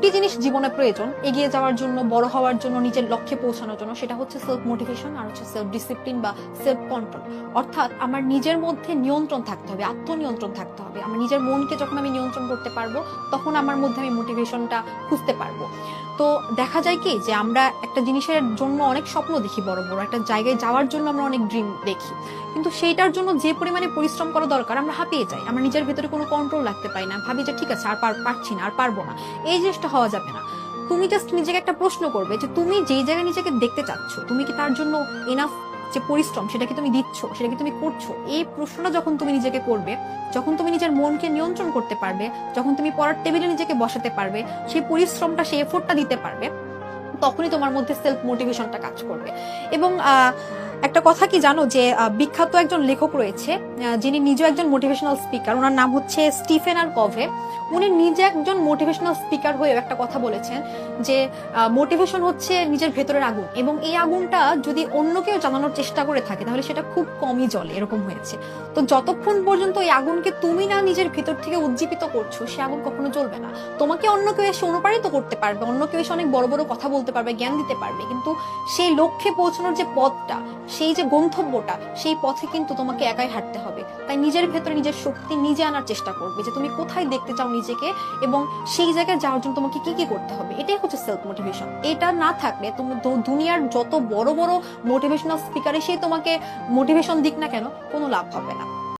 দুটি জিনিস জীবনে প্রয়োজন এগিয়ে যাওয়ার জন্য, বড় হওয়ার জন্য, নিজের লক্ষ্যে পৌঁছানোর জন্য। সেটা হচ্ছে সেলফ মোটিভেশন আর হচ্ছে সেলফ ডিসিপ্লিন বা সেলফ কন্ট্রোল। অর্থাৎ আমার নিজের মধ্যে নিয়ন্ত্রণ থাকতে হবে, আত্মনিয়ন্ত্রণ থাকতে হবে। আমার নিজের মনকে যখন আমি নিয়ন্ত্রণ করতে পারবো, তখন আমার মধ্যে আমি মোটিভেশনটা খুঁজতে পারবো। তো দেখা যায় কি যে আমরা একটা জিনিসের জন্য অনেক স্বপ্ন দেখি, বড় বড় একটা জায়গায় যাওয়ার জন্য আমরা অনেক ড্রিম দেখি, কিন্তু সেইটার জন্য যে পরিমাণে পরিশ্রম করা দরকার আমরা হাঁপিয়ে যাই। আমরা নিজের ভিতরে কোনো কন্ট্রোল রাখতে পারি না, ভাবি যে ঠিক আছে আর পারছি না, আর পারবো না। এই জিনিসটা হওয়া যাবে না। তুমি জাস্ট নিজেকে একটা প্রশ্ন করবে যে তুমি যেই জায়গায় নিজেকে দেখতে চাচ্ছ, তুমি কি তার জন্য এনাফ যে পরিশ্রম সেটা কি তুমি দিচ্ছ, সেটা কি তুমি করছো? এই প্রশ্নটা যখন তুমি নিজেকে করবে, যখন তুমি নিজের মনকে নিয়ন্ত্রণ করতে পারবে, যখন তুমি পড়ার টেবিলে নিজেকে বসাতে পারবে, সেই পরিশ্রমটা, সেই এফোর্টটা দিতে পারবে, তখনই তোমার মধ্যে সেলফ মোটিভেশনটা কাজ করবে। এবং একটা কথা কি জানো যে বিখ্যাত একজন লেখক রয়েছে যিনি নিজে একজন মোটিভেশনাল স্পিকার, ওনার নাম হচ্ছে স্টিফেন আর কভে। উনি নিজে একজন মোটিভেশনাল স্পিকার হয়ে একটা কথা বলেছেন যে মোটিভেশন হচ্ছে নিজের ভেতরের আগুন, এবং এই আগুনটা যদি অন্য কেউ জানানোর চেষ্টা করে থাকে তাহলে সেটা খুব কমই জ্বলে, এরকম হয়েছে। তো যতক্ষণ পর্যন্ত এই আগুনকে তুমি না নিজের ভেতর থেকে উজ্জীবিত করছো, সে আগুন কখনো জ্বলবে না। তোমাকে অন্য কেউ এসে অনুপ্রাণিত করতে পারবে, অন্য কেউ এসে অনেক বড় বড় কথা বলতে পারবে, জ্ঞান দিতে পারবে, কিন্তু সেই লক্ষ্যে পৌঁছানোর যে পথটা, সেই যে গন্তব্যটা, সেই পথে কিন্তু তোমাকে একাই হাঁটতে হবে। তাই নিজের ভেতরে নিজের শক্তি নিজে আনার চেষ্টা করবে যে তুমি কোথায় দেখতে চাও নিজেকে, এবং সেই জায়গায় যাওয়ার জন্য তোমাকে কি কি করতে হবে। এটাই হচ্ছে সেলফ মোটিভেশন। এটা না থাকলে তুমি দুনিয়ার যত বড় বড় মোটিভেশনাল স্পিকার এসেই তোমাকে মোটিভেশন দিক না কেন, কোনো লাভ হবে না।